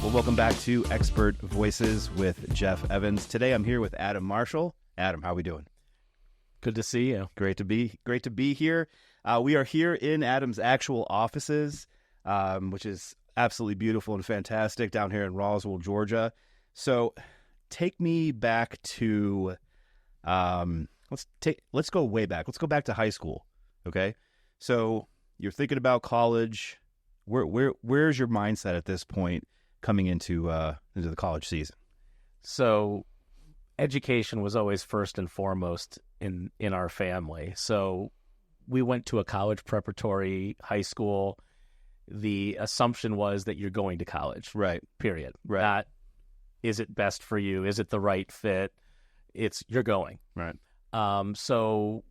Well, welcome back to Expert Voices with Jeff Evans. Today I'm here with Adam Marshall. Adam, how are we doing? Good to see you. Great to be here. We are here in Adam's actual offices, which is absolutely beautiful and fantastic down here in Roswell, Georgia. So take me back to let's go way back. Let's go back to high school. Okay. So you're thinking about college. Where's your mindset at this point coming into the college season? So education was always first and foremost in our family. So we went to a college preparatory high school. The assumption was that you're going to college. Right. Period. Right. Not, is it best for you? Is it the right fit? It's you're going. Right. So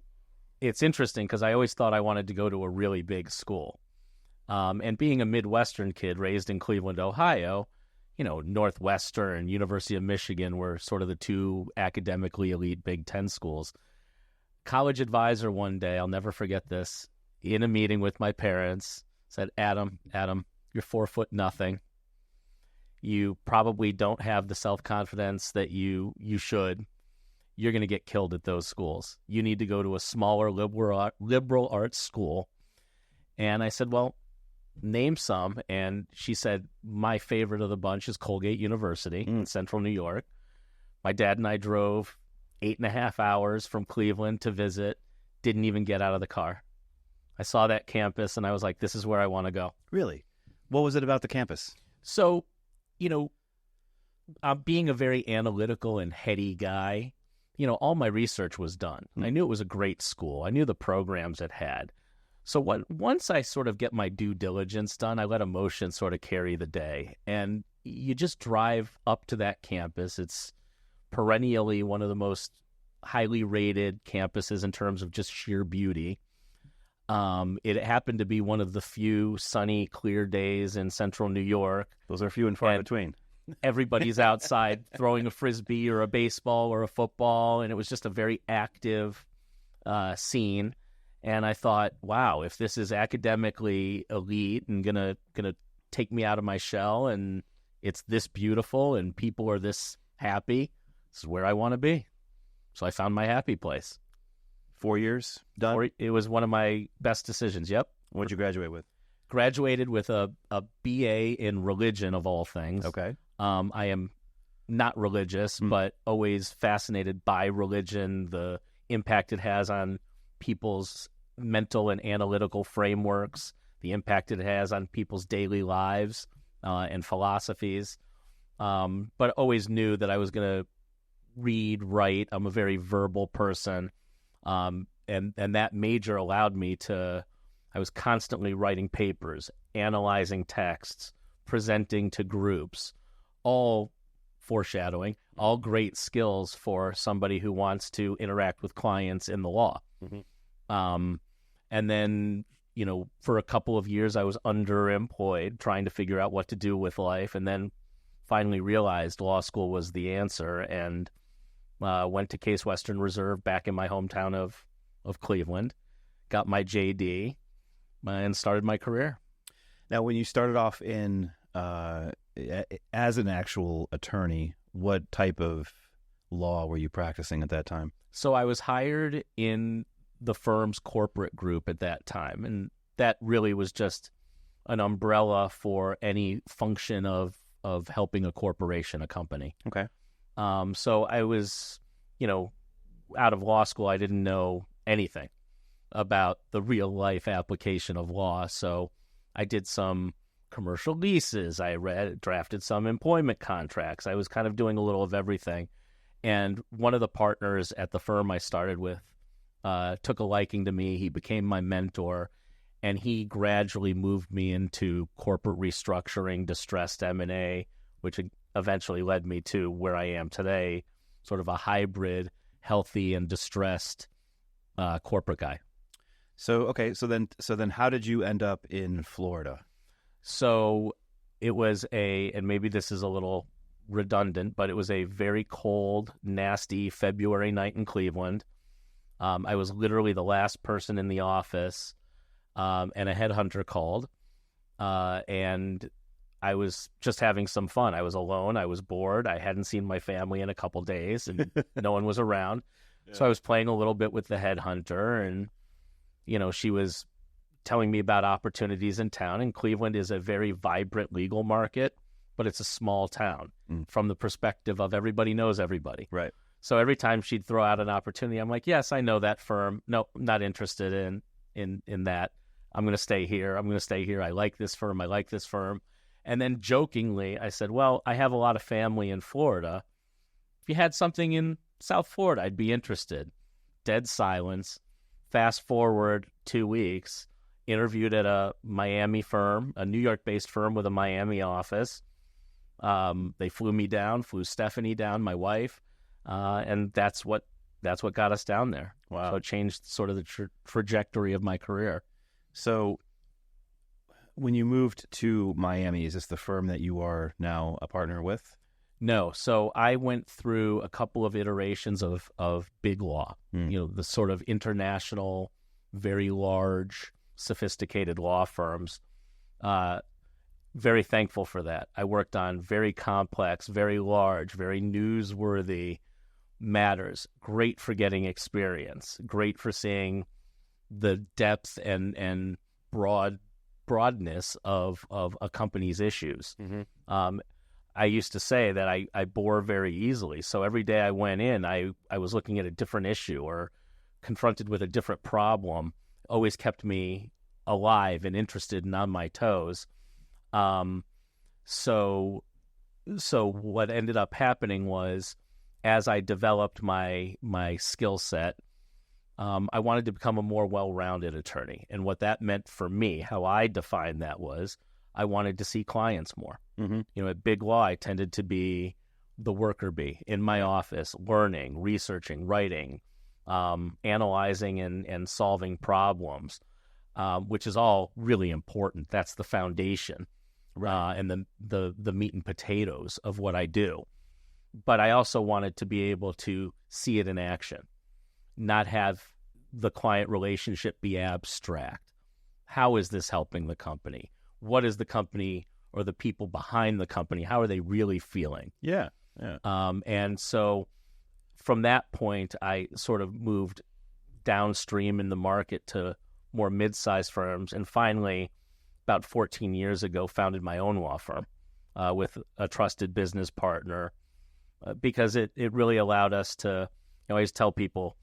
it's interesting because I always thought I wanted to go to a really big school. And being a Midwestern kid raised in Cleveland, Ohio, Northwestern, University of Michigan were sort of the two academically elite Big Ten schools. College advisor one day, I'll never forget this, in a meeting with my parents, said, Adam, you're 4'0". You probably don't have the self-confidence that you should. You're going to get killed at those schools. You need to go to a smaller liberal arts school. And I said, well, name some. And she said, my favorite of the bunch is Colgate University in central New York. My dad and I drove 8.5 hours from Cleveland to visit, didn't even get out of the car. I saw that campus and I was like, this is where I want to go. Really? What was it about the campus? So, being a very analytical and heady guy, all my research was done. I knew it was a great school. I knew the programs it had. So once I sort of get my due diligence done, I let emotion sort of carry the day. And you just drive up to that campus. It's perennially one of the most highly rated campuses in terms of just sheer beauty. It happened to be one of the few sunny, clear days in central New York. Those are few and far between. Everybody's outside throwing a Frisbee or a baseball or a football, and it was just a very active scene. And I thought, wow, if this is academically elite and gonna take me out of my shell, and it's this beautiful and people are this happy, this is where I want to be. So I found my happy place. 4 years done? It was one of my best decisions, yep. What'd you graduate with? Graduated with a BA in religion, of all things. Okay. I am not religious, but always fascinated by religion, the impact it has on people's mental and analytical frameworks, the impact it has on people's daily lives and philosophies. But always knew that I was going to read, write. I'm a very verbal person. And that major allowed me I was constantly writing papers, analyzing texts, presenting to groups, all foreshadowing, all great skills for somebody who wants to interact with clients in the law. And then, for a couple of years, I was underemployed, trying to figure out what to do with life, and then finally realized law school was the answer, and went to Case Western Reserve back in my hometown of Cleveland, got my JD, and started my career. Now, when you started off as an actual attorney, what type of law were you practicing at that time? So I was hired in the firm's corporate group at that time, and that really was just an umbrella for any function of helping a corporation, a company. Okay. So I was, out of law school, I didn't know anything about the real life application of law. So I did some commercial leases. I drafted some employment contracts. I was kind of doing a little of everything. And one of the partners at the firm I started with took a liking to me. He became my mentor, and he gradually moved me into corporate restructuring, distressed M&A, which eventually led me to where I am today, sort of a hybrid, healthy and distressed corporate guy. So then how did you end up in Florida? So it was and maybe this is a little redundant, but it was a very cold, nasty February night in Cleveland. I was literally the last person in the office, and a headhunter called, and I was just having some fun. I was alone. I was bored. I hadn't seen my family in a couple days, and no one was around. Yeah. So I was playing a little bit with the headhunter, and, she was telling me about opportunities in town. And Cleveland is a very vibrant legal market, but it's a small town from the perspective of everybody knows everybody. Right. So every time she'd throw out an opportunity, I'm like, yes, I know that firm. No, not interested in that. I'm going to stay here. I'm going to stay here. I like this firm. I like this firm. And then jokingly, I said, well, I have a lot of family in Florida. If you had something in South Florida, I'd be interested. Dead silence. Fast forward 2 weeks, interviewed at a Miami firm, a New York-based firm with a Miami office. They flew me down, flew Stephanie down, my wife, and that's what got us down there. Wow. So it changed sort of the trajectory of my career. So when you moved to Miami, is this the firm that you are now a partner with? No. So I went through a couple of iterations of big law, the sort of international, very large, sophisticated law firms. Very thankful for that. I worked on very complex, very large, very newsworthy matters. Great for getting experience. Great for seeing the depth and broadness of a company's issues. Mm-hmm. I used to say that I bore very easily. So every day I went in, I was looking at a different issue or confronted with a different problem. Always kept me alive and interested and on my toes. So what ended up happening was, as I developed my skill set, I wanted to become a more well-rounded attorney. And what that meant for me, how I defined that was, I wanted to see clients more. Mm-hmm. At big law, I tended to be the worker bee in my office, learning, researching, writing, analyzing and solving problems, which is all really important. That's the foundation. Right. And the meat and potatoes of what I do. But I also wanted to be able to see it in action, not have the client relationship be abstract. How is this helping the company? What is the company or the people behind the company? How are they really feeling? Yeah. And so from that point, I sort of moved downstream in the market to more mid-sized firms, and finally, about 14 years ago, founded my own law firm with a trusted business partner because it really allowed us to, I always tell people,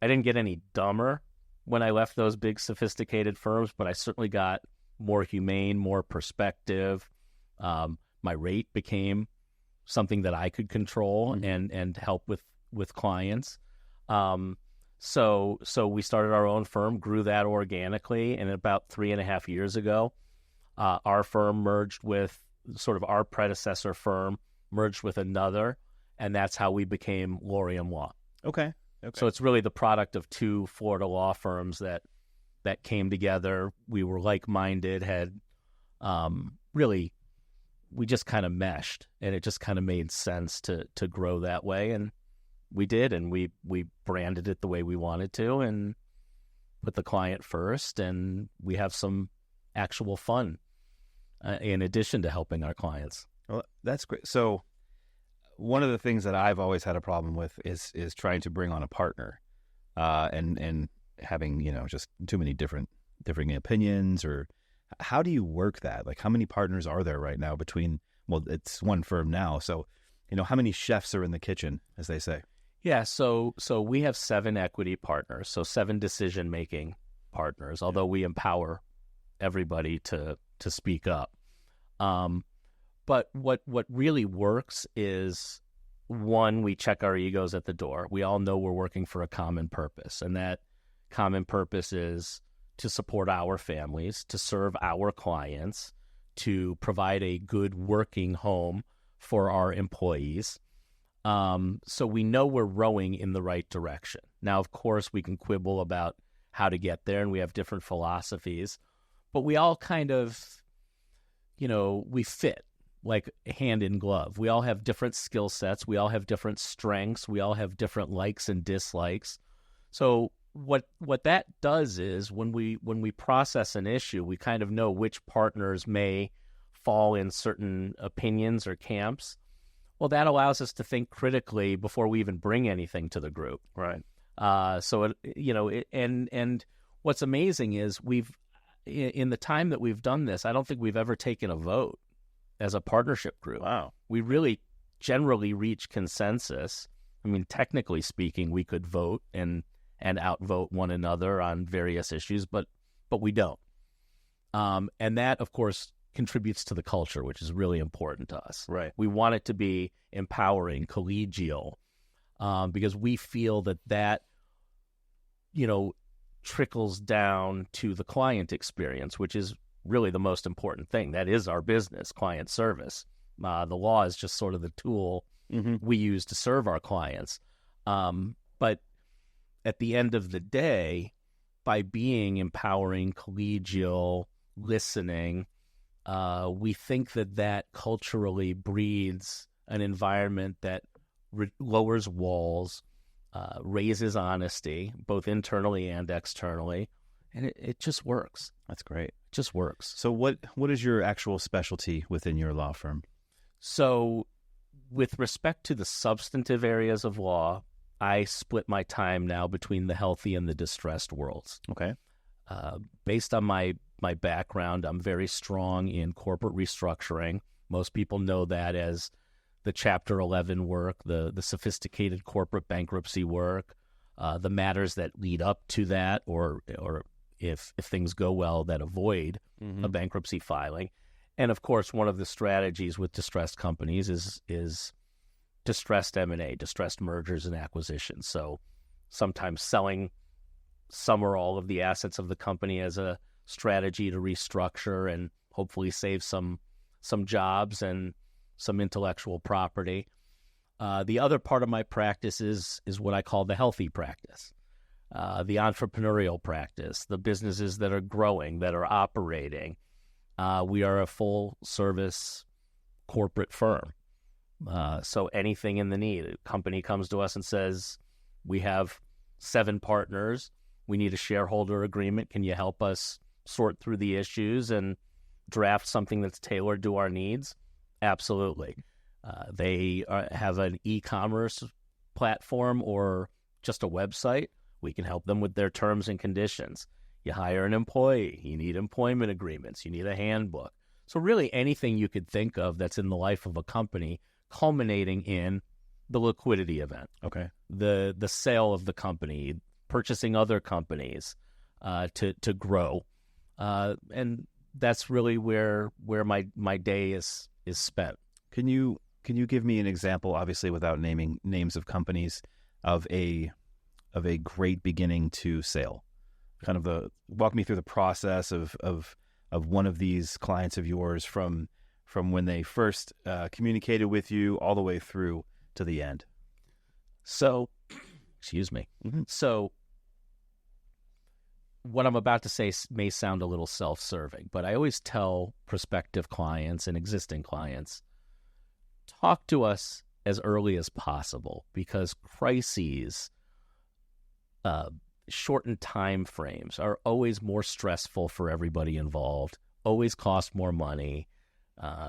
I didn't get any dumber when I left those big sophisticated firms, but I certainly got more humane, more perspective. My rate became something that I could control and help with clients. So we started our own firm, grew that organically, and about 3.5 years ago, our firm merged with sort of our predecessor firm, merged with another, and that's how we became Lorium Law. Okay. So it's really the product of two Florida law firms that came together. We were like-minded, had really, we just kind of meshed, and it just kind of made sense to grow that way, and we did, and we branded it the way we wanted to and put the client first, and we have some actual fun in addition to helping our clients. Well, that's great. So one of the things that I've always had a problem with is trying to bring on a partner and having, just too many different opinions, or how do you work that? Like, how many partners are there right now between, well, it's one firm now. So, how many chefs are in the kitchen, as they say? Yeah, so we have 7 equity partners, so 7 decision-making partners, although we empower everybody to speak up. But what really works is, one, we check our egos at the door. We all know we're working for a common purpose, and that common purpose is to support our families, to serve our clients, to provide a good working home for our employees. So we know we're rowing in the right direction. Now, of course, we can quibble about how to get there, and we have different philosophies, but we all kind of, we fit like hand in glove. We all have different skill sets. We all have different strengths. We all have different likes and dislikes. So what that does is when we process an issue, we kind of know which partners may fall in certain opinions or camps. Well, that allows us to think critically before we even bring anything to the group. Right. And what's amazing is in the time that we've done this, I don't think we've ever taken a vote as a partnership group. Wow. We really generally reach consensus. I mean, technically speaking, we could vote and outvote one another on various issues, but we don't. And that, of course, contributes to the culture, which is really important to us. Right. We want it to be empowering, collegial, because we feel that trickles down to the client experience, which is really the most important thing. That is our business, client service. The law is just sort of the tool we use to serve our clients. But at the end of the day, by being empowering, collegial, listening, we think that culturally breeds an environment that lowers walls, raises honesty, both internally and externally, and it just works. That's great. It just works. So what is your actual specialty within your law firm? So with respect to the substantive areas of law, I split my time now between the healthy and the distressed worlds. Okay. Based on my background, I'm very strong in corporate restructuring. Most people know that as the Chapter 11 work, the sophisticated corporate bankruptcy work, the matters that lead up to that, or if things go well, that avoid a bankruptcy filing. And of course, one of the strategies with distressed companies is distressed M&A, distressed mergers and acquisitions. So sometimes selling some or all of the assets of the company as a strategy to restructure and hopefully save some jobs and some intellectual property. The other part of my practice is what I call the healthy practice, the entrepreneurial practice, the businesses that are growing, that are operating. We are a full-service corporate firm. So anything in the need, a company comes to us and says, we have 7 partners. We need a shareholder agreement. Can you help us sort through the issues and draft something that's tailored to our needs? Absolutely. They have an e-commerce platform or just a website. We can help them with their terms and conditions. You hire an employee. You need employment agreements. You need a handbook. So really anything you could think of that's in the life of a company, culminating in the liquidity event. Okay. The sale of the company, purchasing other companies to grow. And that's really where my day is spent. Can you give me an example, obviously without naming names of companies, of a great beginning to sale? Kind of walk me through the process of one of these clients of yours from when they first communicated with you all the way through to the end. So, excuse me. So what I'm about to say may sound a little self-serving, but I always tell prospective clients and existing clients, talk to us as early as possible, because crises, shortened time frames are always more stressful for everybody involved, always cost more money.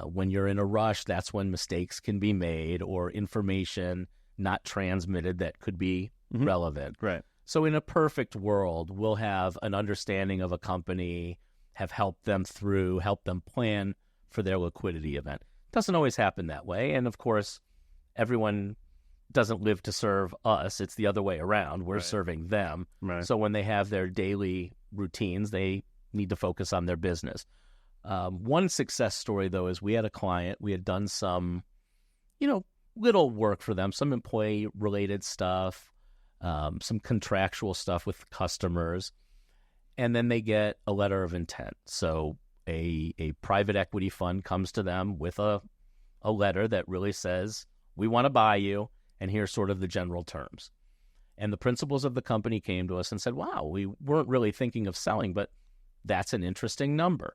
When you're in a rush, that's when mistakes can be made or information not transmitted that could be relevant. Right. So in a perfect world, we'll have an understanding of a company, have helped them plan for their liquidity event. Doesn't always happen that way. And of course, everyone doesn't live to serve us. It's the other way around. We're serving them. Right. So when they have their daily routines, they need to focus on their business. One success story, though, is we had a client. We had done some, little work for them, some employee-related stuff, some contractual stuff with customers, and then they get a letter of intent. So a private equity fund comes to them with a letter that really says, we want to buy you, and here's sort of the general terms. And the principals of the company came to us and said, wow, we weren't really thinking of selling, but that's an interesting number.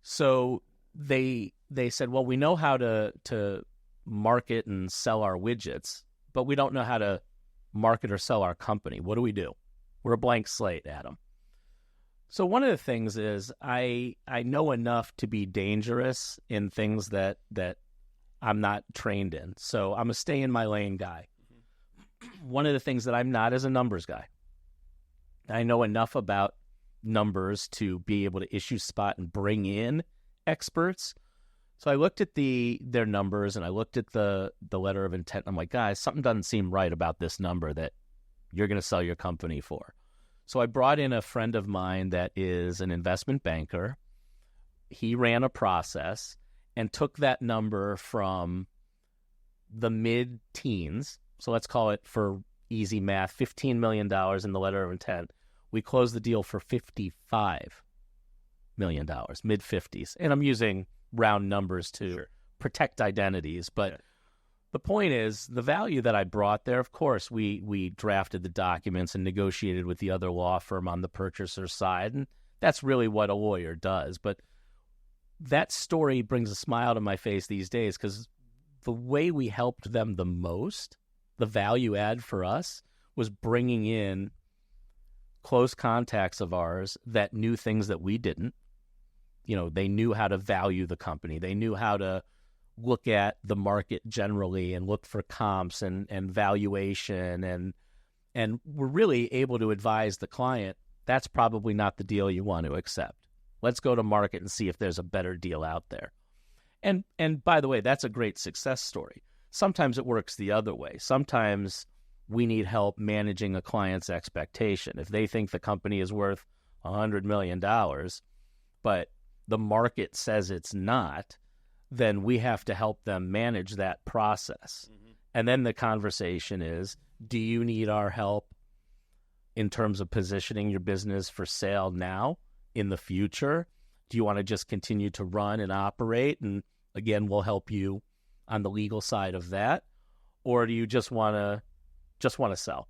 So they said, well, we know how to market and sell our widgets, but we don't know how to market or sell our company. What do we do? We're a blank slate, Adam. So one of the things is I know enough to be dangerous in things that I'm not trained in. So I'm a stay in my lane guy. One of the things that I'm not is a numbers guy. I know enough about numbers to be able to issue spot and bring in experts. So I looked at their numbers and I looked at the letter of intent. I'm like, guys, something doesn't seem right about this number that you're going to sell your company for. So I brought in a friend of mine that is an investment banker. He ran a process and took that number from the mid-teens. So let's call it, for easy math, $15 million in the letter of intent. We closed the deal for $55 million, mid-50s. And I'm using round numbers to protect identities. But the point is, the value that I brought there, of course, we drafted the documents and negotiated with the other law firm on the purchaser side, and that's really what a lawyer does. But that story brings a smile to my face these days, because the way we helped them the most, the value add for us, was bringing in close contacts of ours that knew things that we didn't. You know, they knew how to value the company. They knew how to look at the market generally and look for comps and valuation, and we're really able to advise the client, that's probably not the deal you want to accept. Let's go to market and see if there's a better deal out there. And by the way, that's a great success story. Sometimes it works the other way. Sometimes we need help managing a client's expectation. If they think the company is worth $100 million, but the market says it's not, then we have to help them manage that process. Mm-hmm. And then the conversation is, do you need our help in terms of positioning your business for sale now, in the future? Do you want to just continue to run and operate? And again, we'll help you on the legal side of that. Or do you just want to sell?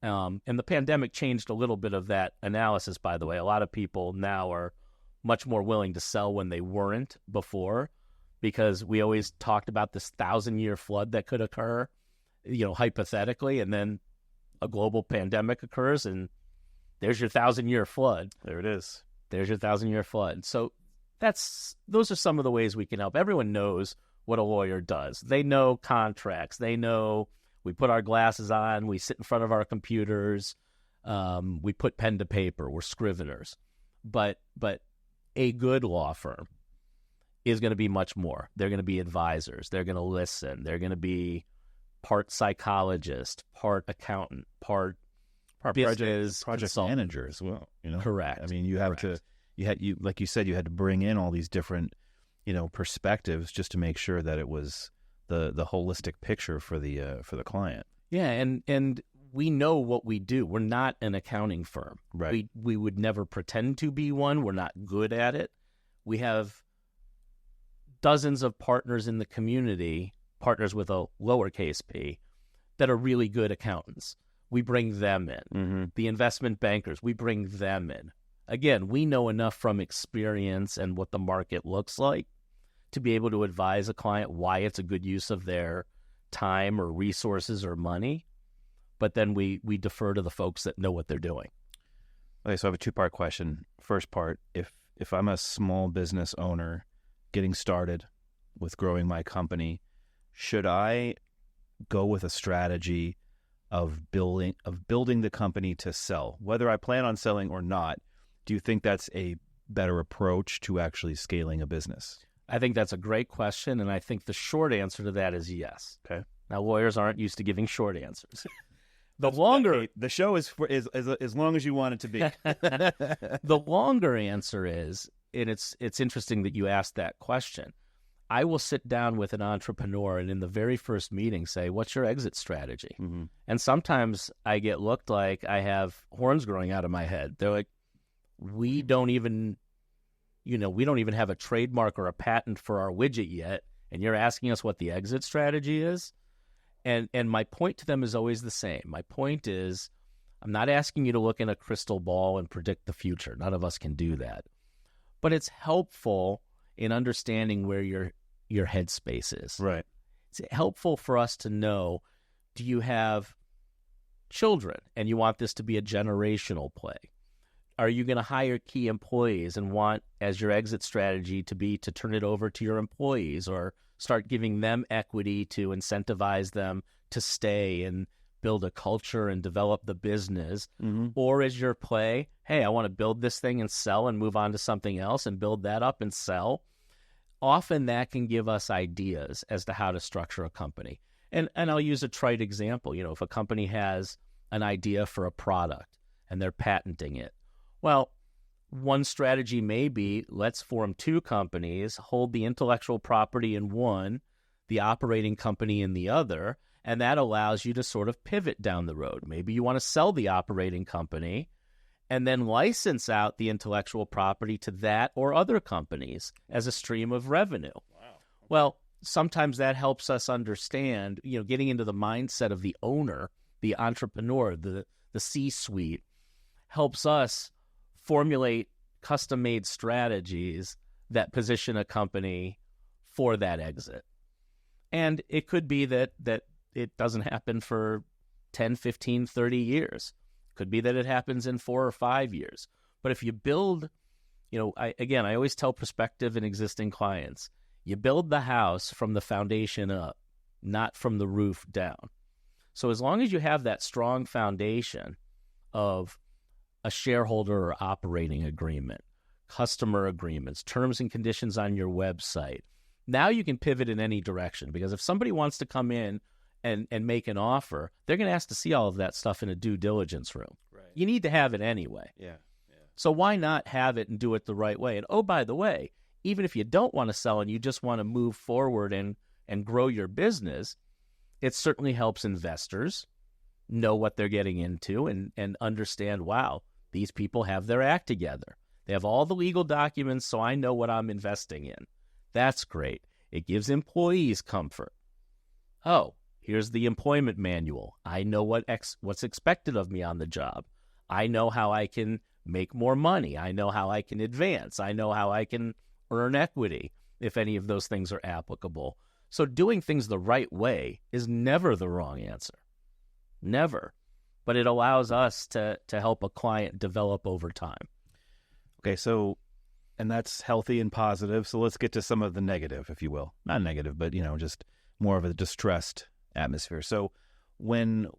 And the pandemic changed a little bit of that analysis, by the way. A lot of people now are much more willing to sell when they weren't before, because we always talked about this 1,000-year flood that could occur, hypothetically, and then a global pandemic occurs, and there's your 1,000-year flood. There it is. There's your 1,000-year flood. So those are some of the ways we can help. Everyone knows what a lawyer does. They know contracts. They know we put our glasses on, we sit in front of our computers, we put pen to paper, we're scriveners. But a good law firm is going to be much more. They're going to be advisors. They're going to listen. They're going to be part psychologist, part accountant, part business project manager as well. Correct. I mean, you like you said, you had to bring in all these different, perspectives just to make sure that it was the holistic picture for the client. Yeah, and we know what we do. We're not an accounting firm. Right. We would never pretend to be one. We're not good at it. We have dozens of partners in the community, partners with a lowercase p, that are really good accountants. We bring them in. Mm-hmm. The investment bankers, we bring them in. Again, we know enough from experience and what the market looks like to be able to advise a client why it's a good use of their time or resources or money. But then we defer to the folks that know what they're doing. Okay, so I have a two-part question. First part, if I'm a small business owner getting started with growing my company, should I go with a strategy of building the company to sell? Whether I plan on selling or not, do you think that's a better approach to actually scaling a business? I think that's a great question, and I think the short answer to that is yes. Okay. Now, lawyers aren't used to giving short answers. The show is as long as you want it to be. The longer answer is, and it's interesting that you asked that question. I will sit down with an entrepreneur and in the very first meeting say, what's your exit strategy? Mm-hmm. And sometimes I get looked like I have horns growing out of my head. They're like, we don't even have a trademark or a patent for our widget yet, and you're asking us what the exit strategy is? And my point to them is always the same. My point is, I'm not asking you to look in a crystal ball and predict the future. None of us can do that. But it's helpful in understanding where your headspace is. Right. It's helpful for us to know, do you have children and you want this to be a generational play? Are you going to hire key employees and want as your exit strategy to be to turn it over to your employees or start giving them equity to incentivize them to stay and build a culture and develop the business? Mm-hmm. Or is your play, hey, I want to build this thing and sell and move on to something else and build that up and sell? Often that can give us ideas as to how to structure a company. And I'll use a trite example. If a company has an idea for a product and they're patenting it, well, one strategy may be, let's form two companies, hold the intellectual property in one, the operating company in the other, and that allows you to sort of pivot down the road. Maybe you want to sell the operating company and then license out the intellectual property to that or other companies as a stream of revenue. Wow. Well, sometimes that helps us understand, getting into the mindset of the owner, the entrepreneur, the C-suite, helps us formulate custom-made strategies that position a company for that exit. And it could be that it doesn't happen for 10, 15, 30 years. Could be that it happens in 4 or 5 years. But if you build, I always tell prospective and existing clients, you build the house from the foundation up, not from the roof down. So as long as you have that strong foundation of a shareholder or operating agreement, customer agreements, terms and conditions on your website, now you can pivot in any direction. Because if somebody wants to come in and make an offer, they're going to ask to see all of that stuff in a due diligence room. Right. You need to have it anyway. Yeah. So why not have it and do it the right way? And oh, by the way, even if you don't want to sell and you just want to move forward and grow your business, it certainly helps investors know what they're getting into and understand, wow, these people have their act together. They have all the legal documents, so I know what I'm investing in. That's great. It gives employees comfort. Oh, here's the employment manual. I know what's expected of me on the job. I know how I can make more money. I know how I can advance. I know how I can earn equity, if any of those things are applicable. So doing things the right way is never the wrong answer. Never. But it allows us to help a client develop over time. Okay, so, and that's healthy and positive. So let's get to some of the negative, if you will. Not negative, but, just more of a distressed atmosphere. So when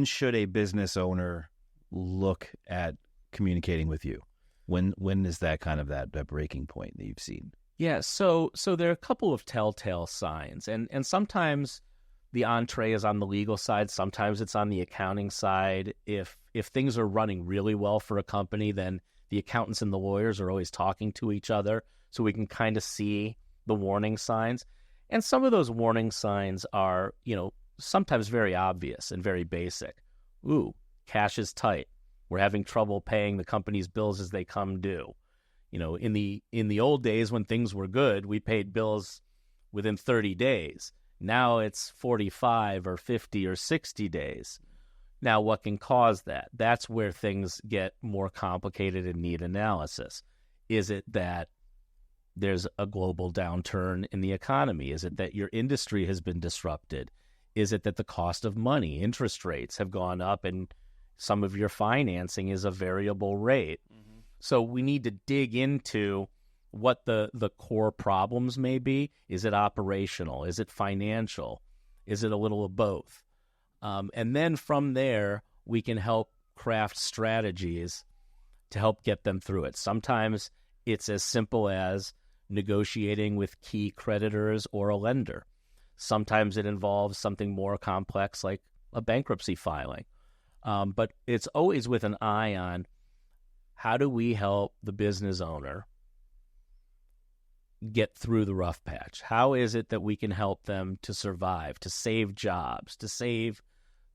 should a business owner look at communicating with you? When is that kind of that breaking point that you've seen? Yeah, so there are a couple of telltale signs, and sometimes the entree is on the legal side, sometimes it's on the accounting side. If things are running really well for a company, then the accountants and the lawyers are always talking to each other, so we can kind of see the warning signs. And some of those warning signs are, sometimes very obvious and very basic. Ooh, cash is tight. We're having trouble paying the company's bills as they come due. In the old days when things were good, we paid bills within 30 days. Now it's 45 or 50 or 60 days. Now, what can cause that? That's where things get more complicated and need analysis. Is it that there's a global downturn in the economy? Is it that your industry has been disrupted? Is it that the cost of money, interest rates have gone up and some of your financing is a variable rate? Mm-hmm. So we need to dig into what the core problems may be. Is it operational? Is it financial? Is it a little of both? And then from there, we can help craft strategies to help get them through it. Sometimes it's as simple as negotiating with key creditors or a lender. Sometimes it involves something more complex like a bankruptcy filing. But it's always with an eye on how do we help the business owner get through the rough patch? How is it that we can help them to survive, to save jobs, to save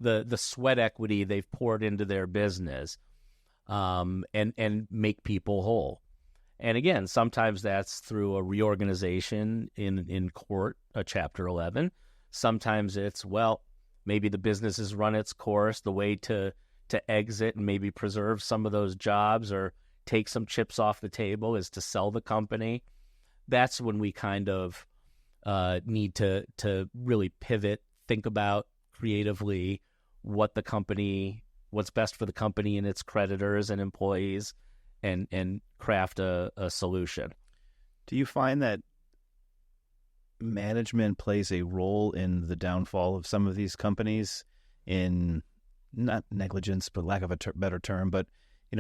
the sweat equity they've poured into their business, and make people whole? And again, sometimes that's through a reorganization in court, a Chapter 11. Sometimes it's, maybe the business has run its course. The way to exit and maybe preserve some of those jobs or take some chips off the table is to sell the company. That's when we kind of need to really pivot, think about creatively what the company what's best for the company and its creditors and employees, and craft a solution. Do you find that management plays a role in the downfall of some of these companies, in not negligence, but lack of a better term, but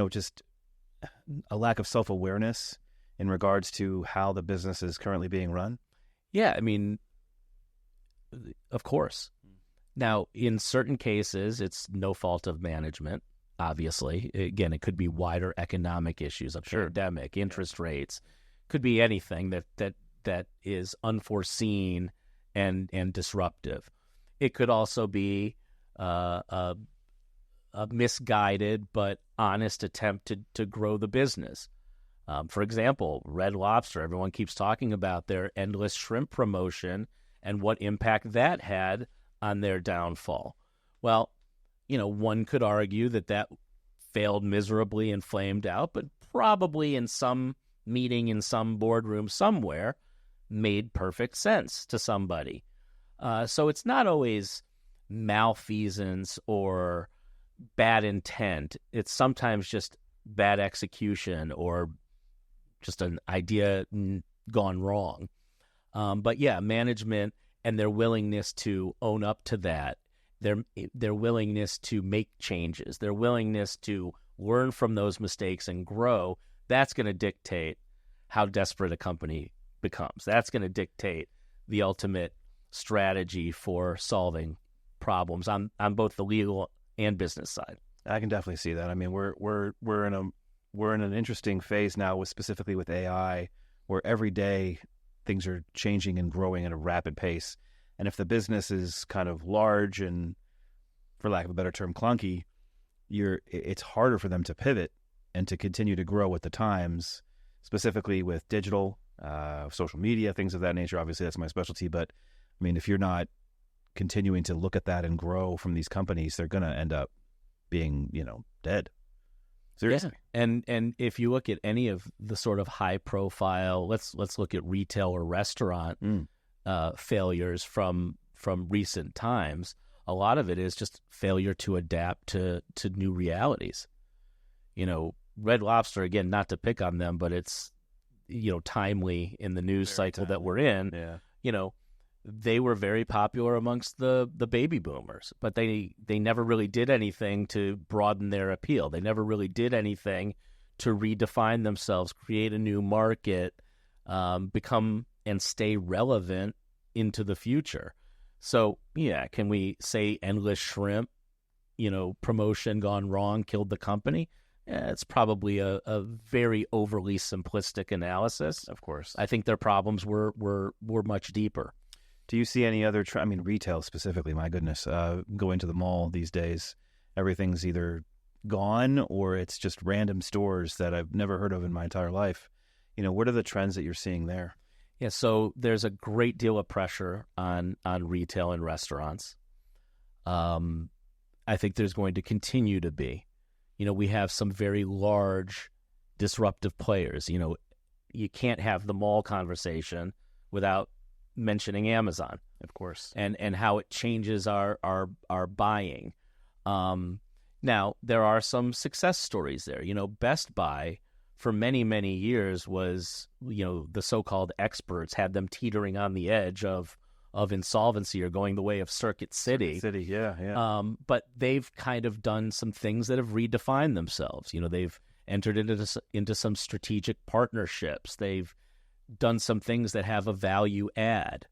just a lack of self-awareness in regards to how the business is currently being run? Yeah, I mean, of course. Now, in certain cases, it's no fault of management, obviously. Again, it could be wider economic issues, a pandemic, interest rates, could be anything that is unforeseen and disruptive. It could also be a misguided but honest attempt to grow the business. For example, Red Lobster, everyone keeps talking about their endless shrimp promotion and what impact that had on their downfall. Well, one could argue that failed miserably and flamed out, but probably in some meeting in some boardroom somewhere made perfect sense to somebody. So it's not always malfeasance or bad intent. It's sometimes just bad execution or just an idea gone wrong. But yeah, management and their willingness to own up to that, their willingness to make changes, their willingness to learn from those mistakes and grow, that's going to dictate how desperate a company becomes. That's going to dictate the ultimate strategy for solving problems on both the legal and business side. I can definitely see that. I mean, we're in an interesting phase now, specifically with AI, where every day things are changing and growing at a rapid pace. And if the business is kind of large and, for lack of a better term, clunky, it's harder for them to pivot and to continue to grow with the times, specifically with digital, social media, things of that nature. Obviously, that's my specialty. But, I mean, if you're not continuing to look at that and grow from these companies, they're going to end up being, dead. Seriously. Yeah. And if you look at any of the sort of high profile, let's look at retail or restaurant failures from recent times, a lot of it is just failure to adapt to new realities. Red Lobster, again, not to pick on them, but it's timely in the news cycle that we're in. Yeah. They were very popular amongst the baby boomers, but they never really did anything to broaden their appeal. They never really did anything to redefine themselves, create a new market, become and stay relevant into the future. So, yeah, can we say endless shrimp, promotion gone wrong, killed the company? It's probably a very overly simplistic analysis. Of course. I think their problems were much deeper. Do you see any other, retail specifically, my goodness, go into the mall these days, everything's either gone or it's just random stores that I've never heard of in my entire life. What are the trends that you're seeing there? Yeah, so there's a great deal of pressure on retail and restaurants. I think there's going to continue to be. We have some very large disruptive players. You can't have the mall conversation without mentioning Amazon, of course, and how it changes our buying. Now, there are some success stories there. Best Buy for many, many years was, the so-called experts had them teetering on the edge of insolvency or going the way of Circuit City. Yeah. But they've kind of done some things that have redefined themselves. They've entered into some strategic partnerships. They've done some things that have a value add.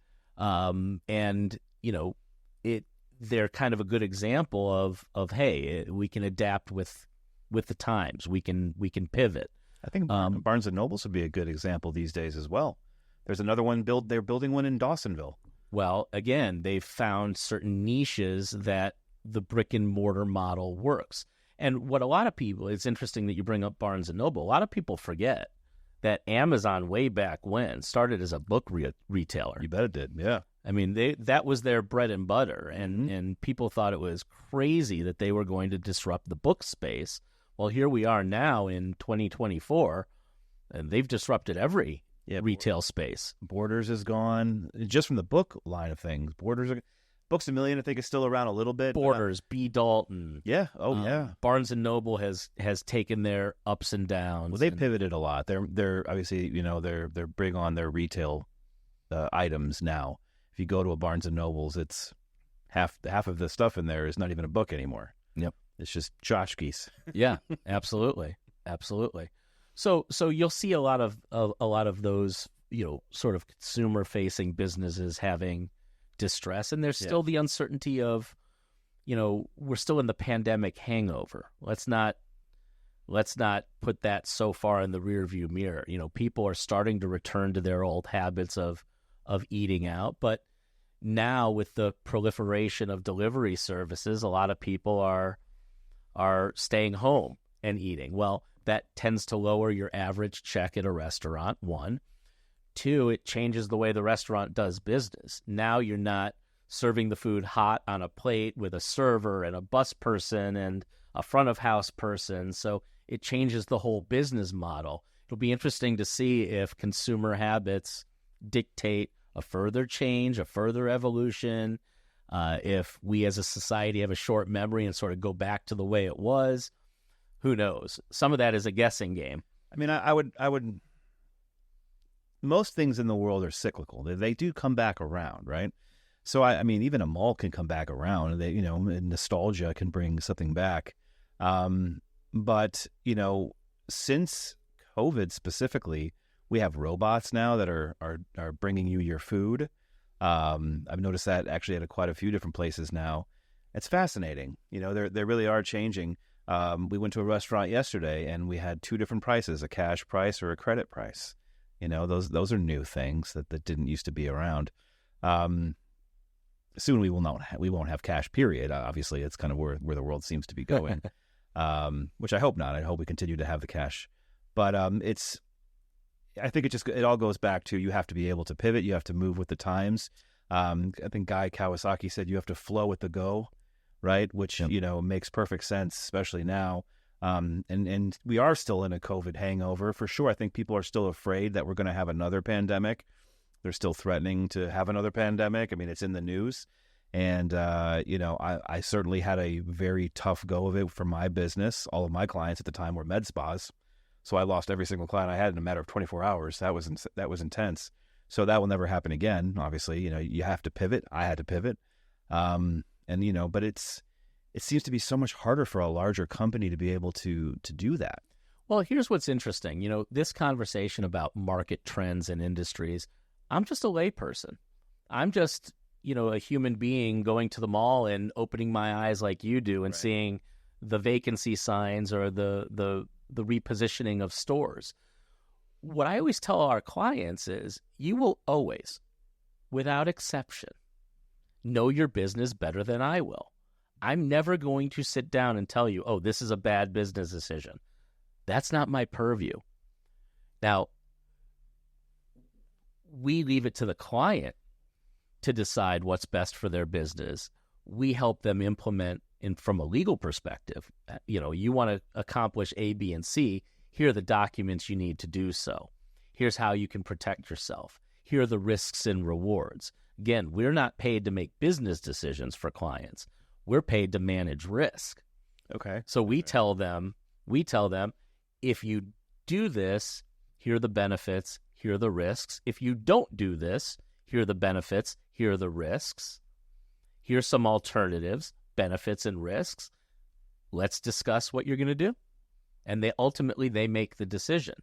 They're kind of a good example of hey, we can adapt with the times. We can pivot. I think Barnes and Nobles would be a good example these days as well. There's another one they're building one in Dawsonville. Well, again, they've found certain niches that the brick and mortar model works. And what a lot of people, it's interesting that you bring up Barnes and Noble. A lot of people forget that Amazon way back when started as a book retailer. You bet it did, yeah. I mean, that was their bread and butter, and people thought it was crazy that they were going to disrupt the book space. Well, here we are now in 2024, and they've disrupted every retail space. Borders is gone, just from the book line of things. Books A Million, I think, is still around a little bit. Borders, B. Dalton. Yeah. Oh, yeah. Barnes and Noble has taken their ups and downs. Well, they pivoted a lot. They're obviously, they're big on their retail items now. If you go to a Barnes and Nobles, it's half of the stuff in there is not even a book anymore. Yep. It's just tchotchkes. Yeah, absolutely. So you'll see a lot of those, sort of consumer-facing businesses having distress, and there's still the uncertainty of, we're still in the pandemic hangover. Let's not put that so far in the rearview mirror. People are starting to return to their old habits of eating out, but now with the proliferation of delivery services, a lot of people are staying home and eating. Well, that tends to lower your average check at a restaurant, one. Two, it changes the way the restaurant does business. Now you're not serving the food hot on a plate with a server and a bus person and a front of house person. So it changes the whole business model. It'll be interesting to see if consumer habits dictate a further change, a further evolution, if we as a society have a short memory and sort of go back to the way it was. Who knows? Some of that is a guessing game. I mean, I would. Most things in the world are cyclical. They do come back around, right? So I mean, even a mall can come back around. They, nostalgia can bring something back. But since COVID specifically, we have robots now that are bringing you your food. I've noticed that actually at quite a few different places now. It's fascinating. They really are changing. We went to a restaurant yesterday and we had two different prices, a cash price or a credit price. Those are new things that didn't used to be around. Soon we won't have cash, period. Obviously, it's kind of where the world seems to be going, which I hope not. I hope we continue to have the cash. But I think it all goes back to you have to be able to pivot. You have to move with the times. I think Guy Kawasaki said you have to flow with the go, right? Which, makes perfect sense, especially now. And we are still in a COVID hangover for sure. I think people are still afraid that we're going to have another pandemic. They're still threatening to have another pandemic. I mean, it's in the news. And, I certainly had a very tough go of it for my business. All of my clients at the time were med spas. So I lost every single client I had in a matter of 24 hours. That was intense. So that will never happen again. Obviously, you have to pivot. I had to pivot. But it seems to be so much harder for a larger company to be able to do that. Well, here's what's interesting. This conversation about market trends and industries, I'm just a layperson. I'm just, a human being going to the mall and opening my eyes like you do and seeing the vacancy signs or the repositioning of stores. What I always tell our clients is you will always, without exception, know your business better than I will. I'm never going to sit down and tell you, oh, this is a bad business decision. That's not my purview. Now, we leave it to the client to decide what's best for their business. We help them implement from a legal perspective. You want to accomplish A, B, and C. Here are the documents you need to do so. Here's how you can protect yourself. Here are the risks and rewards. Again, we're not paid to make business decisions for clients. We're paid to manage risk. Okay. So we tell them, if you do this, here are the benefits, here are the risks. If you don't do this, here are the benefits, here are the risks. Here's some alternatives, benefits and risks. Let's discuss what you're going to do. And they ultimately make the decision.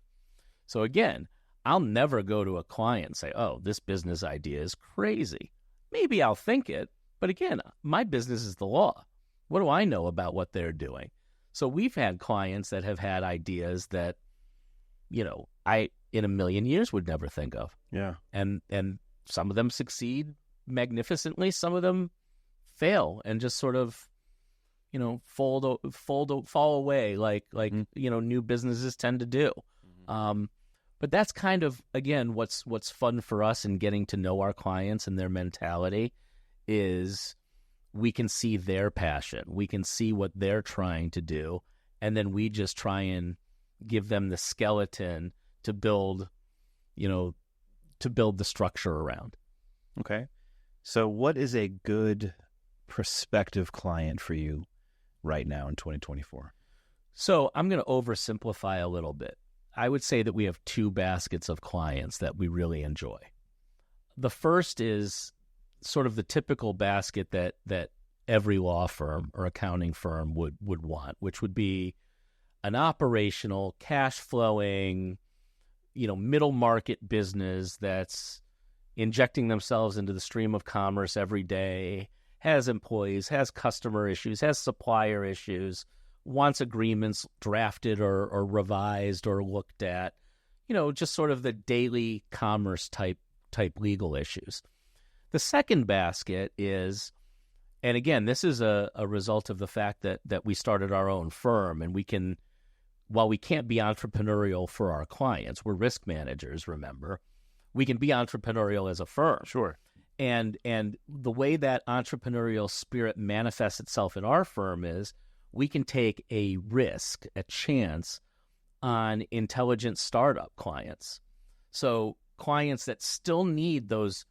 So again, I'll never go to a client and say, oh, this business idea is crazy. Maybe I'll think it, but again, my business is the law. What do I know about what they're doing? So we've had clients that have had ideas that, I in a million years would never think of. Yeah. And some of them succeed magnificently. Some of them fail and just sort of, fall away like new businesses tend to do. Mm-hmm. But that's kind of, again, what's fun for us in getting to know our clients and their mentality is we can see their passion. We can see what they're trying to do. And then we just try and give them the skeleton to build the structure around. Okay. So what is a good prospective client for you right now in 2024? So I'm going to oversimplify a little bit. I would say that we have two baskets of clients that we really enjoy. The first is sort of the typical basket that every law firm or accounting firm would want, which would be an operational, cash flowing, middle market business that's injecting themselves into the stream of commerce every day, has employees, has customer issues, has supplier issues, wants agreements drafted or revised or looked at, just sort of the daily commerce type legal issues. The second basket is, and again, this is a result of the fact that we started our own firm, and while we can't be entrepreneurial for our clients, we're risk managers, remember, we can be entrepreneurial as a firm. Sure. And the way that entrepreneurial spirit manifests itself in our firm is we can take a risk, a chance on intelligent startup clients. So clients that still need those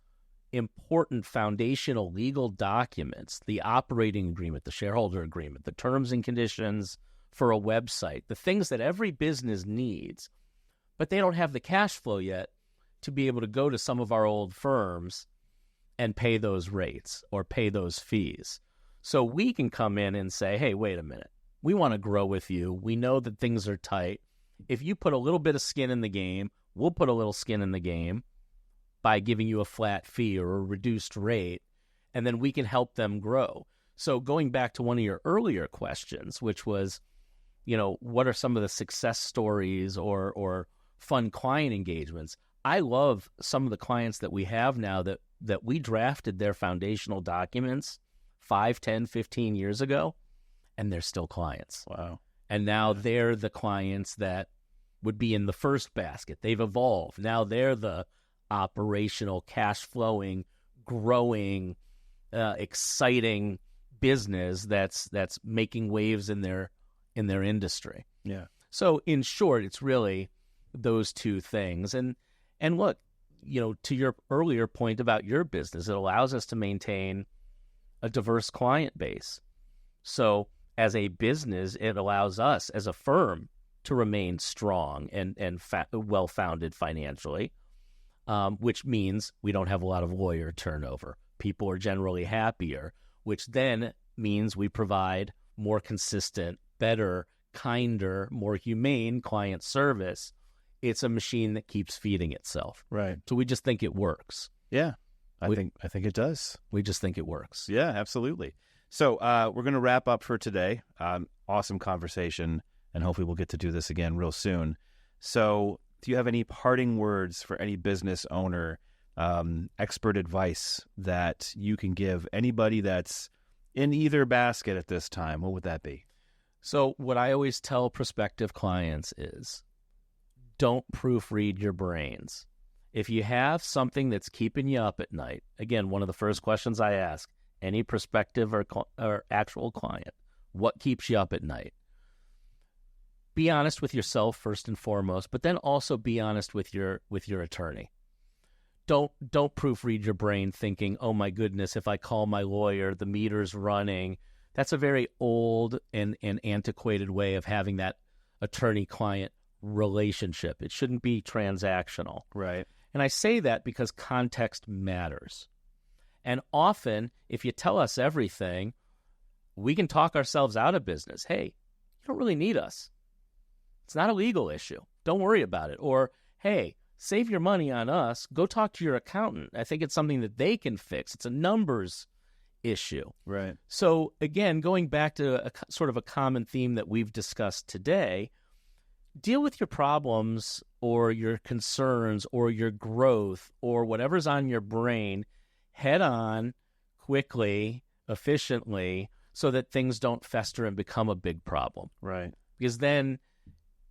important foundational legal documents, the operating agreement, the shareholder agreement, the terms and conditions for a website, the things that every business needs, but they don't have the cash flow yet to be able to go to some of our old firms and pay those rates or pay those fees. So we can come in and say, hey, wait a minute, we want to grow with you. We know that things are tight. If you put a little bit of skin in the game, we'll put a little skin in the game by giving you a flat fee or a reduced rate, and then we can help them grow. So going back to one of your earlier questions, which was, what are some of the success stories or fun client engagements? I love some of the clients that we have now that we drafted their foundational documents 5, 10, 15 years ago, and they're still clients. Wow. And now they're the clients that would be in the first basket. They've evolved. Now they're the operational, cash-flowing, growing, exciting business that's making waves in their industry. Yeah. So in short, it's really those two things. And look, to your earlier point about your business, it allows us to maintain a diverse client base. So as a business, it allows us as a firm to remain strong and well-founded financially, which means we don't have a lot of lawyer turnover. People are generally happier, which then means we provide more consistent, better, kinder, more humane client service. It's a machine that keeps feeding itself. Right. So we just think it works. Yeah. I think it does. We just think it works. Yeah, absolutely. So we're going to wrap up for today. Awesome conversation, and hopefully we'll get to do this again real soon. So do you have any parting words for any business owner, expert advice that you can give anybody that's in either basket at this time? What would that be? So what I always tell prospective clients is don't proofread your brains. If you have something that's keeping you up at night, again, one of the first questions I ask any prospective or actual client, what keeps you up at night? Be honest with yourself first and foremost, but then also be honest with your attorney. Don't proofread your brain thinking, oh my goodness, if I call my lawyer, the meter's running. That's a very old and antiquated way of having that attorney-client relationship. It shouldn't be transactional. Right. And I say that because context matters. And often, if you tell us everything, we can talk ourselves out of business. Hey, you don't really need us. It's not a legal issue. Don't worry about it. Or, hey, save your money on us. Go talk to your accountant. I think it's something that they can fix. It's a numbers issue. Right. So, again, going back to sort of a common theme that we've discussed today, deal with your problems or your concerns or your growth or whatever's on your brain head on, quickly, efficiently, so that things don't fester and become a big problem. Right. Because then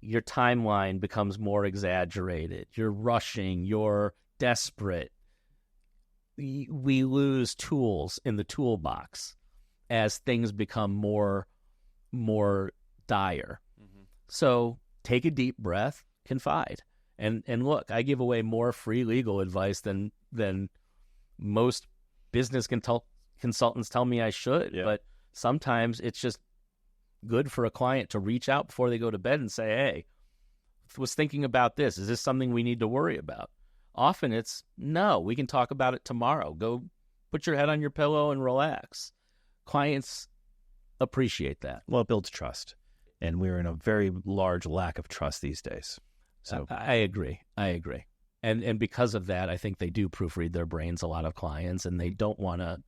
your timeline becomes more exaggerated. You're rushing. You're desperate. We lose tools in the toolbox as things become more dire. Mm-hmm. So take a deep breath, confide. And look, I give away more free legal advice than most business consultants tell me I should, but sometimes it's just good for a client to reach out before they go to bed and say, hey, I was thinking about this. Is this something we need to worry about? Often it's, no, we can talk about it tomorrow. Go put your head on your pillow and relax. Clients appreciate that. Well, it builds trust. And we're in a very large lack of trust these days. So I agree. And because of that, I think they do proofread their brains, a lot of clients, and they don't want to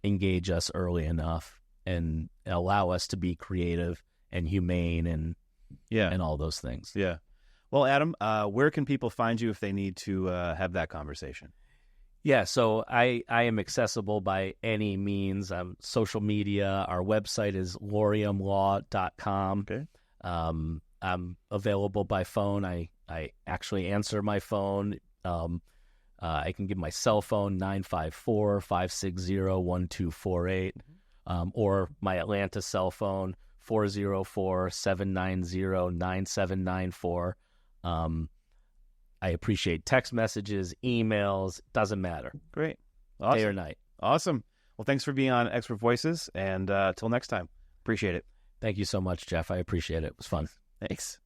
engage us early enough and allow us to be creative and humane and all those things. Yeah. Well, Adam, where can people find you if they need to have that conversation? Yeah, so I am accessible by any means. Social media. Our website is loriumlaw.com. Okay. I'm available by phone. I actually answer my phone. I can give my cell phone, 954-560-1248, or my Atlanta cell phone, 404-790-9794. I appreciate text messages, emails, doesn't matter. Great. Awesome. Day or night. Awesome. Well, thanks for being on Expert Voices, and till next time. Appreciate it. Thank you so much, Jeff. I appreciate it. It was fun. Thanks.